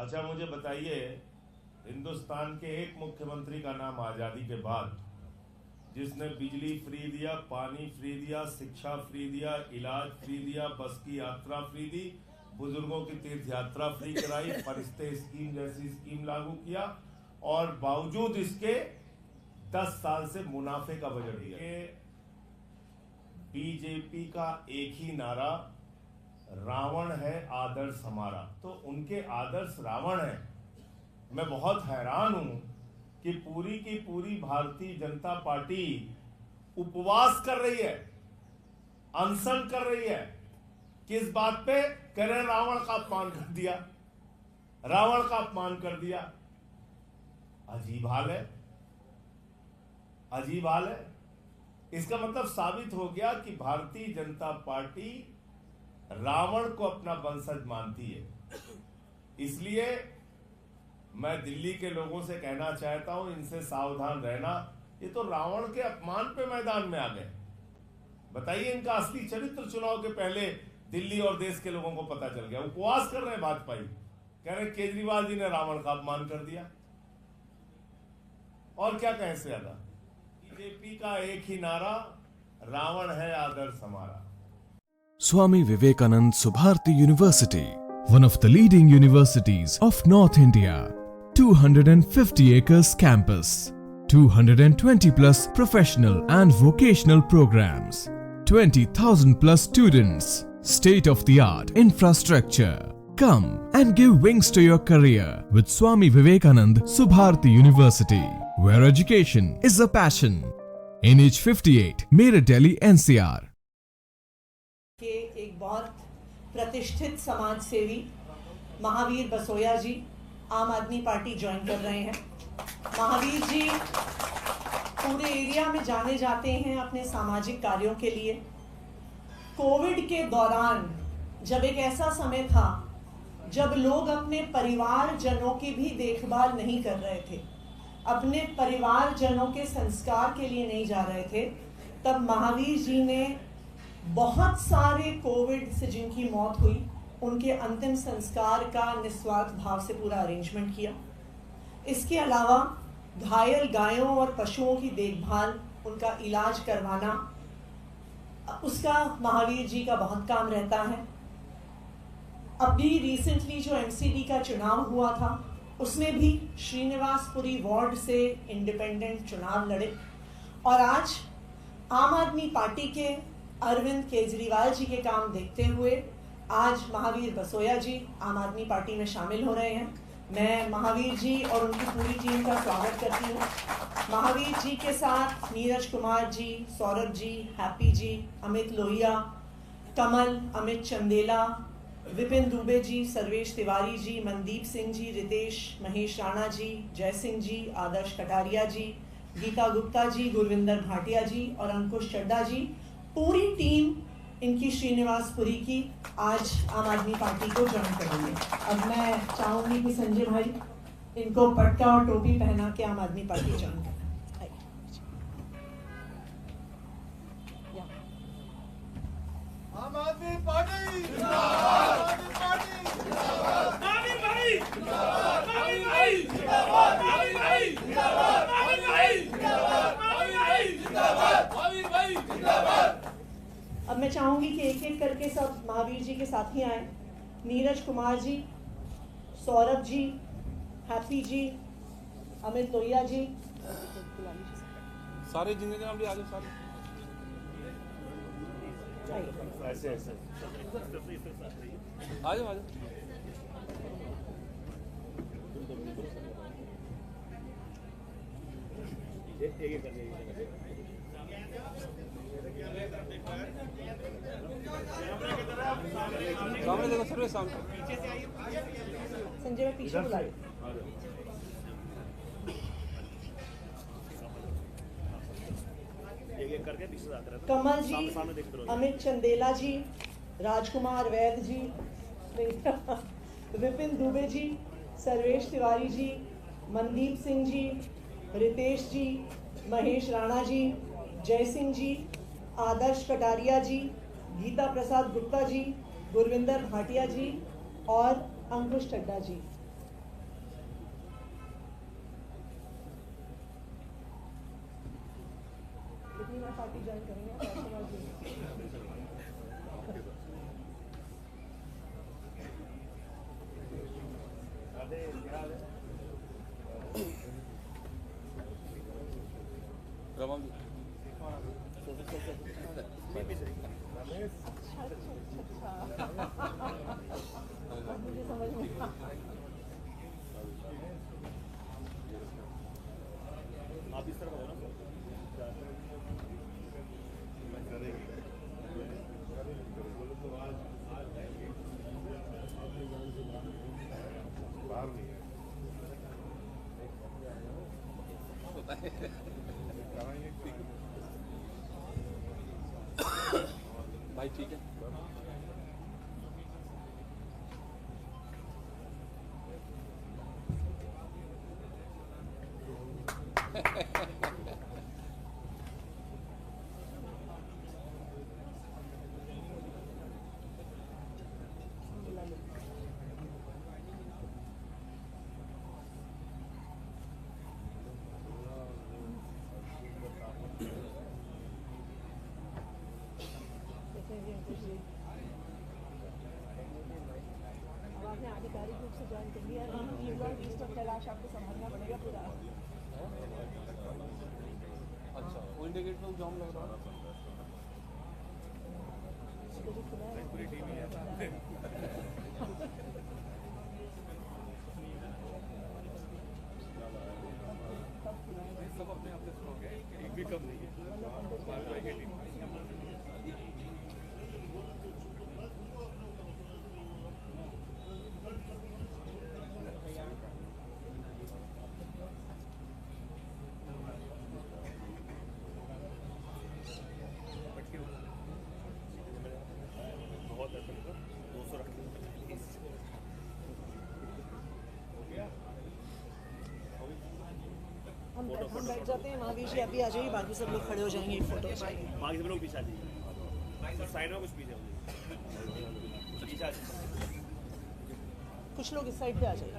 अच्छा मुझे बताइए, हिंदुस्तान के एक मुख्यमंत्री का नाम आज़ादी के बाद जिसने बिजली फ्री दिया, पानी फ्री दिया, शिक्षा फ्री दिया, इलाज फ्री दिया, बस की यात्रा फ्री दी, बुजुर्गों की तीर्थ यात्रा फ्री कराई, फरिश्ते स्कीम जैसी स्कीम लागू किया और बावजूद इसके 10 साल से मुनाफे का बजट दिया। बीजेपी का एक ही नारा, रावण है आदर्श हमारा। तो उनके आदर्श रावण है। मैं बहुत हैरान हूं कि पूरी की पूरी भारतीय जनता पार्टी उपवास कर रही है, अनशन कर रही है। किस बात पे? कह रहे रावण का अपमान कर दिया, रावण का अपमान कर दिया। अजीब हाल है, अजीब हाल है। इसका मतलब साबित हो गया कि भारतीय जनता पार्टी रावण को अपना वंशज मानती है। इसलिए मैं दिल्ली के लोगों से कहना चाहता हूं, इनसे सावधान रहना। ये तो रावण के अपमान पे मैदान में आ गए। बताइए, इनका असली चरित्र चुनाव के पहले दिल्ली और देश के लोगों को पता चल गया। उपवास कर रहे हैं भाजपा, कह रहे केजरीवाल जी ने रावण का अपमान कर दिया। और क्या कहें इससे ज्यादा? बीजेपी का एक ही नारा, रावण है आदर्श हमारा। Swami Vivekanand Subharti University, one of the leading universities of North India. 250 acres campus, 220 plus professional and vocational programs, 20,000 plus students, state of the art infrastructure. Come and give wings to your career with Swami Vivekanand Subharti University, where education is a passion. NH 58, Meerut, Delhi, NCR. के एक बहुत प्रतिष्ठित समाज सेवी महावीर बसोया जी आम आदमी party join कर रहे हैं। महावीर जी पूरे एरिया में जाने जाते हैं अपने सामाजिक कार्यों के लिए। कोविड के दौरान जब एक ऐसा समय था जब लोग अपने परिवारजनों की भी देखभाल नहीं कर रहे थे, अपने परिवारजनों के संस्कार के लिए नहीं जा रहे थे, तब महावीर जी ने बहुत सारे कोविड से जिनकी मौत हुई उनके अंतिम संस्कार का निस्वार्थ भाव से पूरा अरेंजमेंट किया। इसके अलावा घायल गायों और पशुओं की देखभाल, उनका इलाज करवाना, उसका महावीर जी का बहुत काम रहता है। अभी रिसेंटली जो एमसीडी का चुनाव हुआ था उसमें भी श्रीनिवासपुरी वार्ड से इंडिपेंडेंट चुनाव लड़े और आज आम आदमी पार्टी के अरविंद केजरीवाल जी के काम देखते हुए आज महावीर बसोया जी आम आदमी पार्टी में शामिल हो रहे हैं। मैं महावीर जी और उनकी पूरी टीम का स्वागत करती हूँ। महावीर जी के साथ नीरज कुमार जी, सौरभ जी, हैप्पी जी, अमित लोहिया, कमल, अमित चंदेला, विपिन दुबे जी, सर्वेश तिवारी जी, मनदीप सिंह जी, रितेश, महेश राणा जी, जय सिंह जी, आदर्श कटारिया जी, गीता गुप्ता जी, गुरविंदर भाटिया जी और अंकुश चड्डा जी, पूरी टीम इनकी श्रीनिवासपुरी की आज आम आदमी पार्टी को ज्वाइन करेंगे। अब मैं चाहूंगी कि संजय भाई इनको पटका और टोपी पहना के आम आदमी पार्टी ज्वाइन करें। आम आदमी पार्टी जिंदाबाद, आम आदमी पार्टी जिंदाबाद, आमी भाई जिंदाबाद, आमी भाई जिंदाबाद, आमी भाई जिंदाबाद, आमी भाई जिंदाबाद, आमी भाई जिंदाबाद, आमी भाई जिंदाबाद। अब मैं चाहूंगी कि एक एक करके सब महावीर जी के साथी आए। नीरज कुमार जी, सौरभ जी, हैप्पी जी, अमित लोहिया जी, सारे जितने नाम भी आ जाओ सारे। ऐसे ऐसे आ जाओ आ जाओ। सामने देखो, सर्वे सामने। संजय में पीछे बुलाइए। कमल जी, अमित चंदेला जी, राजकुमार वैद जी, विपिन दुबे जी, सर्वेश तिवारी जी, मनदीप सिंह जी, रितेश जी, महेश राणा जी, जय सिंह जी, आदर्श कटारिया जी, गीता प्रसाद गुप्ता जी, गुरविंदर भाटिया जी और अंकुश चड्डा जी। कितनी बार पार्टी ज्वाइन करेंगे आप समाज में? रमन जी अब मुझे समझ में आप इस तरफ हो ना भाई ठीक है। अब आपने आधिकारिक रूप से ज्वाइन कर लिया ईस्ट ऑफ कैलाश आपको संभालना पड़ेगा पूरा। अच्छा वो इंडिया गेट में जाम लग रहा है। पूरी टीम ही है। सब अपने अपने हो गए, एक भी कम नहीं है। बहुत है 200 रख हम बैठ जाते हैं। महावीर जी अभी आ जाइए, बाकी सब लोग खड़े हो जाएंगे फोटो चाहिए। बाकी सब लोग पीछे आ जाइए, साइड में कुछ पीछे हो जाइए, पीछे आ जाइए। कुछ लोग इस साइड पे आ जाइए।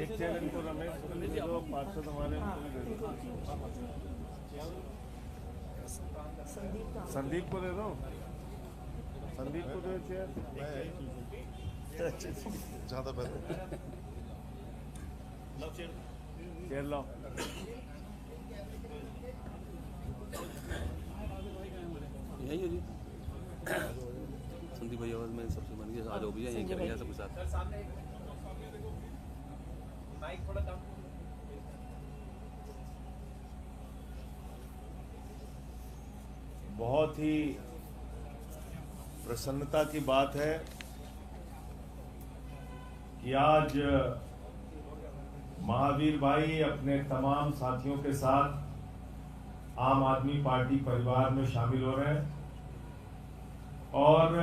एक चैनल को रमेश जो पार्षद हमारे संदीप को दे दो, संदीप को दो चेयर। ज़्यादा बेहतर चेयर लो। यही है जी संदीप भैया में सबसे बन गया आज हो भी यहीं करेंगे सबके साथ। बहुत ही प्रसन्नता की बात है कि आज महावीर भाई अपने तमाम साथियों के साथ आम आदमी पार्टी परिवार में शामिल हो रहे हैं और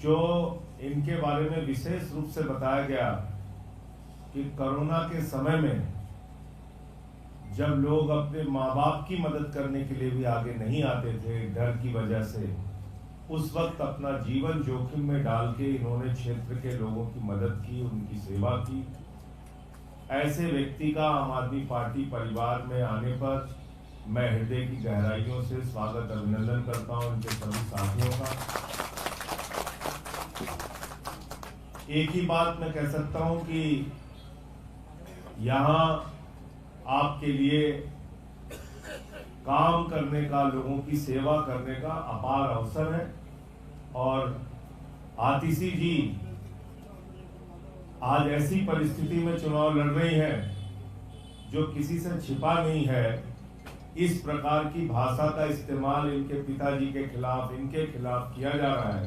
जो इनके बारे में विशेष रूप से बताया गया कि कोरोना के समय में जब लोग अपने माँ बाप की मदद करने के लिए भी आगे नहीं आते थे डर की वजह से, उस वक्त अपना जीवन जोखिम में डाल के इन्होंने क्षेत्र के लोगों की मदद की, उनकी सेवा की। ऐसे व्यक्ति का आम आदमी पार्टी परिवार में आने पर मैं हृदय की गहराइयों से स्वागत अभिनंदन करता हूं इनके सभी साथियों का। एक ही बात मैं कह सकता हूं कि यहाँ आपके लिए काम करने का, लोगों की सेवा करने का अपार अवसर है और आतिशी जी आज ऐसी परिस्थिति में चुनाव लड़ रही है जो किसी से छिपा नहीं है। इस प्रकार की भाषा का इस्तेमाल इनके पिताजी के खिलाफ, इनके खिलाफ किया जा रहा है,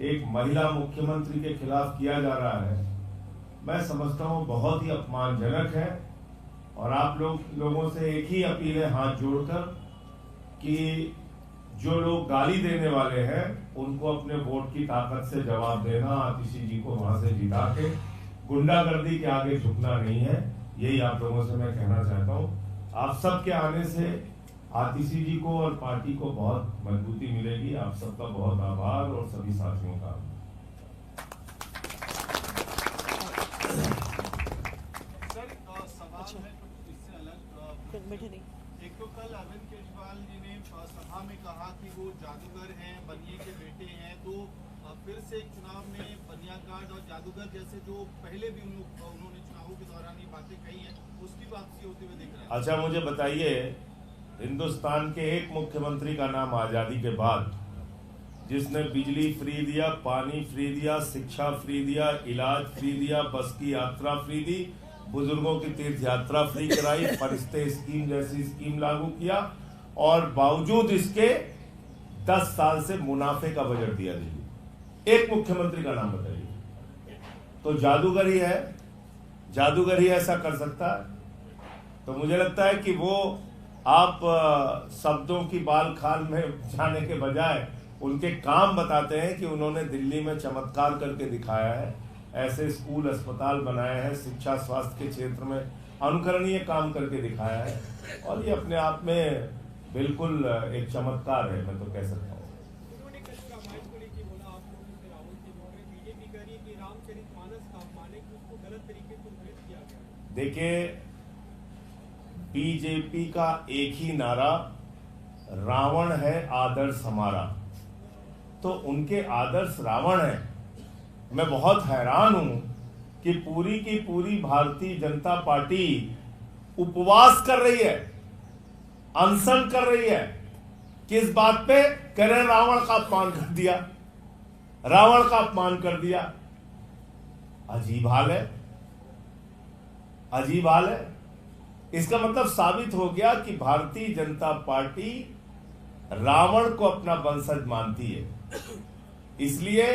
एक महिला मुख्यमंत्री के खिलाफ किया जा रहा है, मैं समझता हूं बहुत ही अपमानजनक है। और आप लोगों से एक ही अपील है हाथ जोड़कर कि जो लोग गाली देने वाले हैं उनको अपने वोट की ताकत से जवाब देना, आतिशी जी को वहां से जिता के गुंडागर्दी के आगे झुकना नहीं है। यही आप लोगों से मैं कहना चाहता हूं। आप सबके आने से आतिशी जी को और पार्टी को बहुत मजबूती मिलेगी। आप सबका बहुत आभार और सभी साथियों का। सर समाज बैठे नहीं। एक तो कल अरविंद केजरीवाल जी ने सभा में कहा कि वो जादूगर हैं, बनिए के बेटे हैं, तो फिर से एक चुनाव में बनिया कार्ड और जादूगर जैसे जो पहले भी उन्होंने चुनावों के दौरान ये बातें कही हैं, उसकी वापसी होते हुए दिख रहा है। अच्छा, मुझे बताइए, हिंदुस्तान के एक मुख्यमंत्री का नाम आजादी के बाद जिसने बिजली फ्री दिया, पानी फ्री दिया, शिक्षा फ्री दिया, इलाज फ्री दिया, बस की यात्रा फ्री दी, बुजुर्गों की तीर्थ यात्रा फ्री कराई, फरिश्ते स्कीम जैसी स्कीम लागू किया, और बावजूद इसके 10 साल से मुनाफे का बजट दिया दिल्ली। एक मुख्यमंत्री का नाम बताइए। तो जादूगर ही है, जादूगर ही ऐसा कर सकता है। तो मुझे लगता है कि वो आप शब्दों की बाल खाल में जाने के बजाय उनके काम बताते हैं कि उन्होंने दिल्ली में चमत्कार करके दिखाया है, ऐसे स्कूल अस्पताल बनाए हैं, शिक्षा स्वास्थ्य के क्षेत्र में अनुकरणीय काम करके दिखाया है, और ये अपने आप में बिल्कुल एक चमत्कार है, मैं तो कह सकता हूँ। उन्होंने कल रामायण को लेकर बोला, आप लोगों से रावण के बोल रहे, बीजेपी कह रही है कि रामचरितमानस का अपमाने कि उसको गलत तरीके से उद्धृत किया गया। देखिए, बीजेपी का एक ही नारा, रावण है आदर्श हमारा, तो उनके आदर्श रावण है। मैं बहुत हैरान हूं कि पूरी की पूरी भारतीय जनता पार्टी उपवास कर रही है, अनशन कर रही है। किस बात पे? कह रहे रावण का अपमान कर दिया, रावण का अपमान कर दिया। अजीब हाल है, अजीब हाल है। इसका मतलब साबित हो गया कि भारतीय जनता पार्टी रावण को अपना वंशज मानती है। इसलिए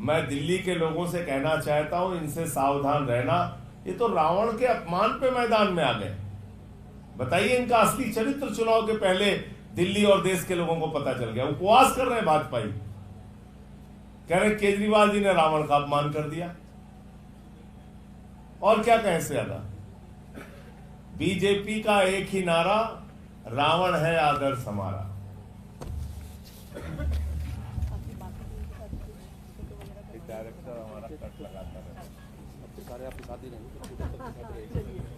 मैं दिल्ली के लोगों से कहना चाहता हूं, इनसे सावधान रहना। ये तो रावण के अपमान पे मैदान में आ गए। बताइए, इनका असली चरित्र चुनाव के पहले दिल्ली और देश के लोगों को पता चल गया। उपवास कर रहे हैं भाजपा, कह रहे केजरीवाल जी ने रावण का अपमान कर दिया। और क्या कहें इससे ज्यादा? बीजेपी का एक ही नारा, रावण है आदर्श हमारा। डायरेक्टर हमारा कट लगाता है, अब तो सारे आपके साथ ही रहेंगे।